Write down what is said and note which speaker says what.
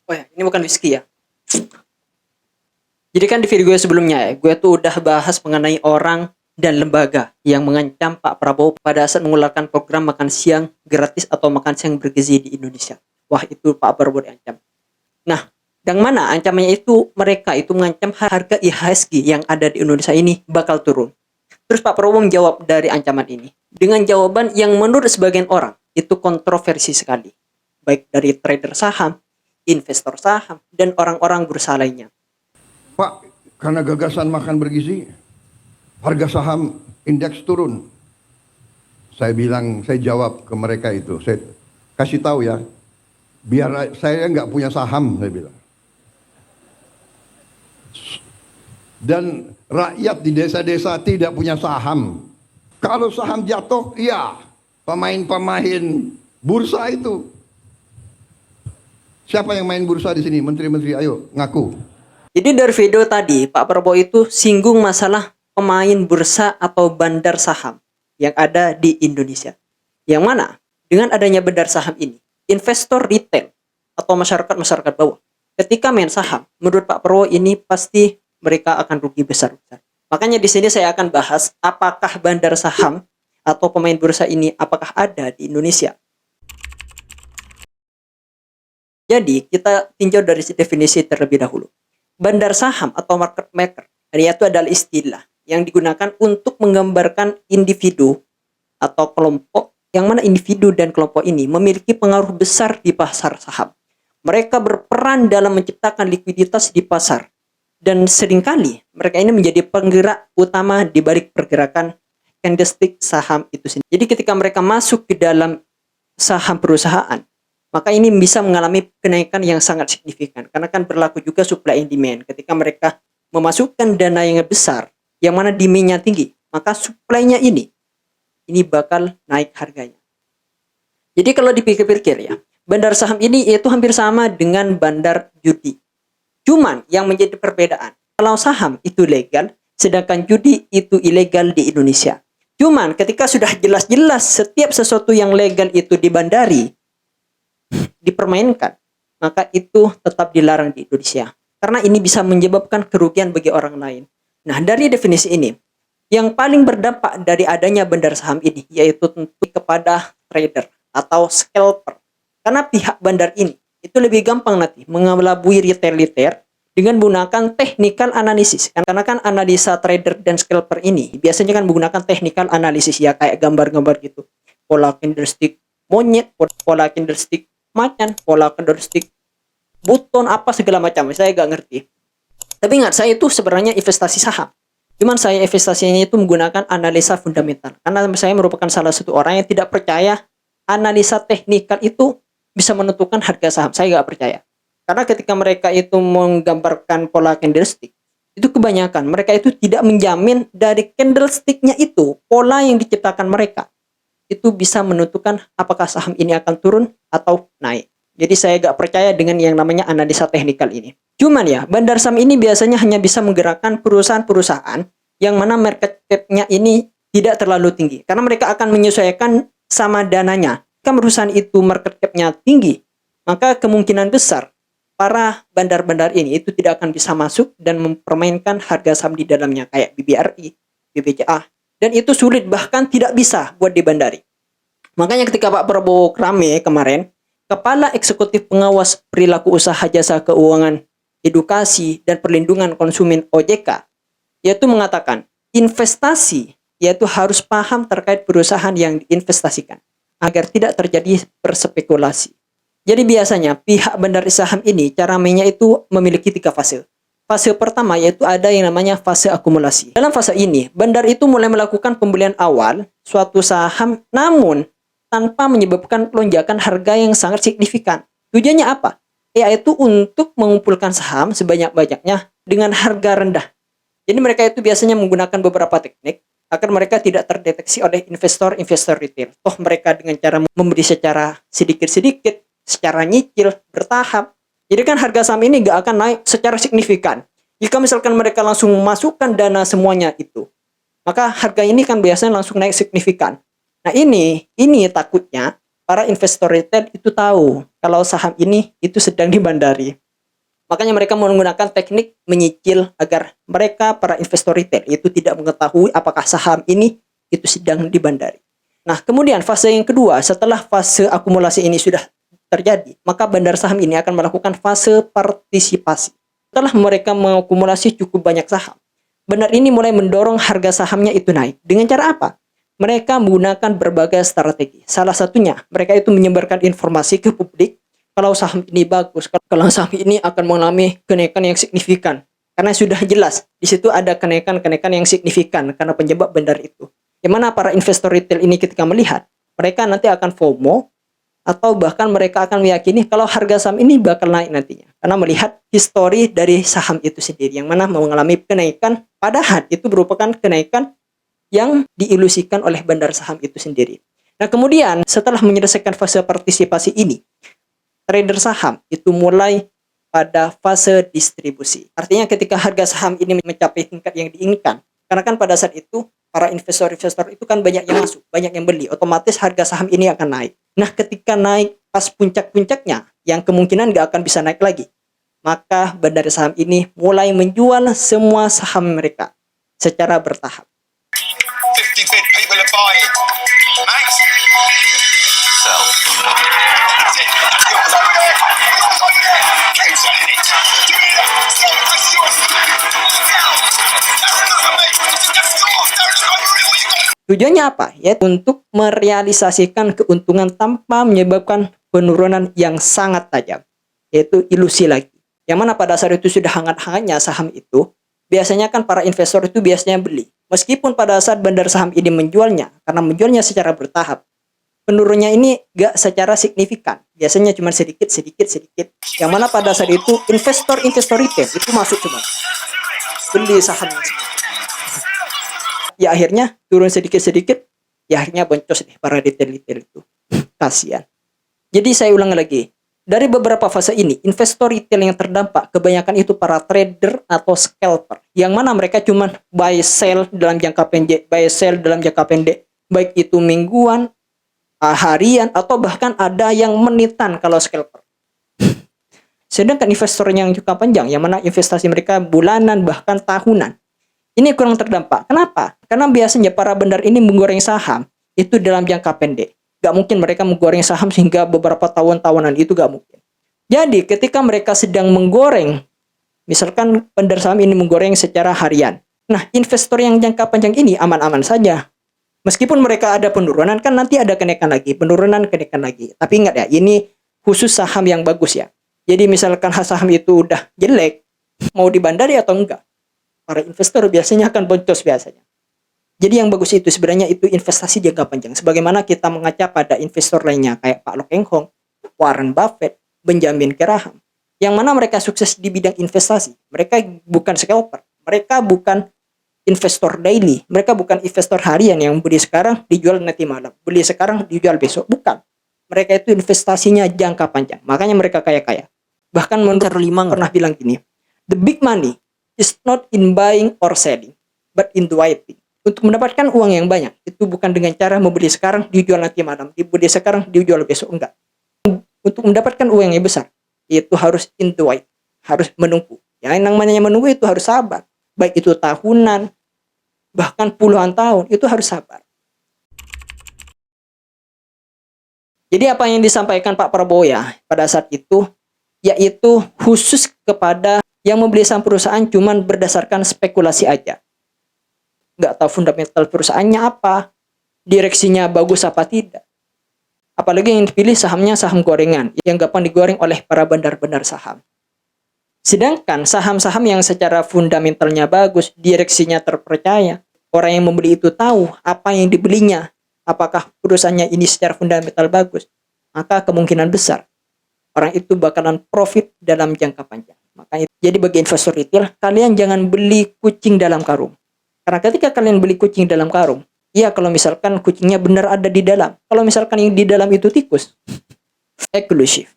Speaker 1: Oh ya, ini bukan whisky ya. Jadi kan di video gue sebelumnya ya, gue tuh udah bahas mengenai orang dan lembaga yang mengancam Pak Prabowo pada saat mengeluarkan program makan siang gratis atau makan siang bergizi di Indonesia. Wah, itu Pak Prabowo diancam. Nah, yang mana ancamannya itu mereka itu mengancam harga IHSG yang ada di Indonesia ini bakal turun. Terus Pak Prabowo menjawab dari ancaman ini dengan jawaban yang menurut sebagian orang itu kontroversi sekali. Baik dari trader saham, investor saham, dan orang-orang bursa lainnya.
Speaker 2: Pak, karena gagasan makan bergizi, harga saham indeks turun. Saya jawab ke mereka itu, saya kasih tahu ya, biar saya nggak punya saham, saya bilang. Dan rakyat di desa-desa tidak punya saham. Kalau saham jatuh, iya, pemain-pemain bursa itu. Siapa yang main bursa di sini? Menteri-menteri, ayo ngaku.
Speaker 1: Jadi dari video tadi, Pak Prabowo itu singgung masalah pemain bursa atau bandar saham yang ada di Indonesia. Yang mana dengan adanya bandar saham ini, investor retail atau masyarakat bawah, ketika main saham, menurut Pak Prabowo ini pasti mereka akan rugi besar-besar. Makanya di sini saya akan bahas apakah bandar saham atau pemain bursa ini apakah ada di Indonesia. Jadi kita tinjau dari definisi terlebih dahulu. Bandar saham atau market maker, yaitu adalah istilah yang digunakan untuk menggambarkan individu atau kelompok yang mana individu dan kelompok ini memiliki pengaruh besar di pasar saham. Mereka berperan dalam menciptakan likuiditas di pasar dan seringkali mereka ini menjadi penggerak utama di balik pergerakan candlestick saham itu sendiri. Jadi ketika mereka masuk ke dalam saham perusahaan, maka ini bisa mengalami kenaikan yang sangat signifikan karena kan berlaku juga supply and demand. Ketika mereka memasukkan dana yang besar yang mana demand-nya tinggi, maka supply-nya ini bakal naik harganya. Jadi kalau dipikir-pikir ya, bandar saham ini itu hampir sama dengan bandar judi. Cuman yang menjadi perbedaan, kalau saham itu legal, sedangkan judi itu ilegal di Indonesia. Cuman ketika sudah jelas-jelas setiap sesuatu yang legal itu dibandari, dipermainkan, maka itu tetap dilarang di Indonesia. Karena ini bisa menyebabkan kerugian bagi orang lain. Nah, dari definisi ini, yang paling berdampak dari adanya bandar saham ini, yaitu tentu kepada trader atau scalper. Karena pihak bandar ini, itu lebih gampang nanti mengelabui retail-retail dengan menggunakan technical analisis. Karena kan analisa trader dan scalper ini, biasanya kan menggunakan technical analisis ya, kayak gambar-gambar gitu. Pola candlestick monyet, pola candlestick macan, pola candlestick buton, apa segala macam, saya gak ngerti. Tapi ingat, saya itu sebenarnya investasi saham. Cuman saya investasinya itu menggunakan analisa fundamental. Karena saya merupakan salah satu orang yang tidak percaya analisa teknikal itu bisa menentukan harga saham. Saya gak percaya. Karena ketika mereka itu menggambarkan pola candlestick, itu kebanyakan mereka itu tidak menjamin dari candlesticknya itu, pola yang diciptakan mereka itu bisa menentukan apakah saham ini akan turun atau naik. Jadi saya gak percaya dengan yang namanya analisa teknikal ini. Cuman ya, bandar saham ini biasanya hanya bisa menggerakkan perusahaan-perusahaan yang mana market cap-nya ini tidak terlalu tinggi. Karena mereka akan menyesuaikan sama dananya. Jika perusahaan itu market cap-nya tinggi, maka kemungkinan besar para bandar-bandar ini itu tidak akan bisa masuk dan mempermainkan harga saham di dalamnya kayak BBRI, BBCA. Dan itu sulit, bahkan tidak bisa buat dibandari. Makanya ketika Pak Prabowo rame kemarin, Kepala Eksekutif Pengawas Perilaku Usaha Jasa Keuangan, Edukasi, dan Perlindungan Konsumen OJK, yaitu mengatakan, investasi yaitu harus paham terkait perusahaan yang diinvestasikan, agar tidak terjadi berspekulasi. Jadi biasanya pihak bandar saham ini, cara mainnya itu memiliki 3 fase. Fase pertama yaitu ada yang namanya fase akumulasi. Dalam fase ini, bandar itu mulai melakukan pembelian awal suatu saham namun tanpa menyebabkan lonjakan harga yang sangat signifikan. Tujuannya apa? Yaitu untuk mengumpulkan saham sebanyak-banyaknya dengan harga rendah. Jadi mereka itu biasanya menggunakan beberapa teknik agar mereka tidak terdeteksi oleh investor-investor retail. Toh mereka dengan cara membeli secara sedikit-sedikit, secara nyicil, bertahap. Jadi kan harga saham ini nggak akan naik secara signifikan. Jika misalkan mereka langsung masukkan dana semuanya itu, maka harga ini kan biasanya langsung naik signifikan. Nah ini takutnya para investor retail itu tahu kalau saham ini itu sedang dibandari. Makanya mereka menggunakan teknik menyicil agar mereka para investor retail itu tidak mengetahui apakah saham ini itu sedang dibandari. Nah, kemudian fase yang kedua, setelah fase akumulasi ini sudah terjadi, maka bandar saham ini akan melakukan fase partisipasi. Setelah mereka mengakumulasi cukup banyak saham, bandar ini mulai mendorong harga sahamnya itu naik. Dengan cara apa? Mereka menggunakan berbagai strategi. Salah satunya, mereka itu menyebarkan informasi ke publik kalau saham ini bagus, kalau saham ini akan mengalami kenaikan yang signifikan. Karena sudah jelas, di situ ada kenaikan-kenaikan yang signifikan karena penyebab bandar itu. Di mana para investor retail ini ketika melihat, mereka nanti akan FOMO, atau bahkan mereka akan meyakini kalau harga saham ini bakal naik nantinya. Karena melihat histori dari saham itu sendiri, yang mana mengalami kenaikan, padahal itu merupakan kenaikan yang diilusikan oleh bandar saham itu sendiri. Nah, kemudian setelah menyelesaikan fase partisipasi ini, trader saham itu mulai pada fase distribusi. Artinya ketika harga saham ini mencapai tingkat yang diinginkan, karena kan pada saat itu para investor-investor itu kan banyak yang masuk, banyak yang beli, otomatis harga saham ini akan naik. Nah, ketika naik pas puncak-puncaknya, yang kemungkinan nggak akan bisa naik lagi, maka bandar saham ini mulai menjual semua saham mereka secara bertahap.
Speaker 3: 50 quid, people are buying. Max? Sell. That's it. That's yours over there. Yours over there. Keep selling it. Give me that. Sell. That's yours. Sell. That's another, mate. That's yours. There's no real what you got.
Speaker 1: Tujuannya apa? Ya, untuk merealisasikan keuntungan tanpa menyebabkan penurunan yang sangat tajam, yaitu ilusi lagi. Yang mana pada saat itu sudah hangat-hangatnya saham itu, biasanya kan para investor itu biasanya beli. Meskipun pada saat bandar saham ini menjualnya, karena menjualnya secara bertahap, penurunnya ini gak secara signifikan. Biasanya cuma sedikit. Yang mana pada saat itu investor retail itu masuk cuma beli saham yang semua. Ya akhirnya turun sedikit, ya akhirnya boncos deh para retail itu. Kasihan. Jadi saya ulang lagi. Dari beberapa fase ini, investor retail yang terdampak kebanyakan itu para trader atau scalper, yang mana mereka cuma buy sell dalam jangka pendek, baik itu mingguan, harian, atau bahkan ada yang menitan kalau scalper. Sedangkan investor yang jangka panjang, yang mana investasi mereka bulanan bahkan tahunan, ini kurang terdampak. Kenapa? Karena biasanya para bandar ini menggoreng saham itu dalam jangka pendek. Gak mungkin mereka menggoreng saham sehingga beberapa tahun-tahunan, itu gak mungkin. Jadi ketika mereka sedang menggoreng, misalkan bandar saham ini menggoreng secara harian. Nah, investor yang jangka panjang ini aman-aman saja. Meskipun mereka ada penurunan, kan nanti ada kenaikan lagi, penurunan, kenaikan lagi. Tapi ingat ya, ini khusus saham yang bagus ya. Jadi misalkan saham itu udah jelek, mau dibandari atau enggak, para investor biasanya akan boncos biasanya. Jadi yang bagus itu sebenarnya itu investasi jangka panjang. Sebagaimana kita mengaca pada investor lainnya kayak Pak Loh Keng Hong, Warren Buffett, Benjamin Graham, yang mana mereka sukses di bidang investasi. Mereka bukan scalper, mereka bukan investor daily, mereka bukan investor harian yang beli sekarang dijual nanti malam, beli sekarang dijual besok. Bukan. Mereka itu investasinya jangka panjang. Makanya mereka kaya-kaya. Bahkan Monter Limang pernah bilang gini, the big money is not in buying or selling, but in waiting. Untuk mendapatkan uang yang banyak, itu bukan dengan cara membeli sekarang, dijual nanti malam. Dibeli sekarang, dijual besok. Enggak. Untuk mendapatkan uang yang besar, itu harus in the wait. Harus menunggu. Yang namanya menunggu itu harus sabar. Baik itu tahunan, bahkan puluhan tahun, itu harus sabar. Jadi apa yang disampaikan Pak Prabowo ya pada saat itu, yaitu khusus kepada yang membeli saham perusahaan cuman berdasarkan spekulasi aja. Nggak tahu fundamental perusahaannya apa, direksinya bagus apa tidak. Apalagi yang dipilih sahamnya saham gorengan, yang gampang digoreng oleh para bandar-bandar saham. Sedangkan saham-saham yang secara fundamentalnya bagus, direksinya terpercaya, orang yang membeli itu tahu apa yang dibelinya, apakah perusahaannya ini secara fundamental bagus, maka kemungkinan besar orang itu bakalan profit dalam jangka panjang. Makanya jadi bagi investor retail, kalian jangan beli kucing dalam karung. Karena ketika kalian beli kucing dalam karung, ya kalau misalkan kucingnya benar ada di dalam. Kalau misalkan yang di dalam itu tikus, eksklusif.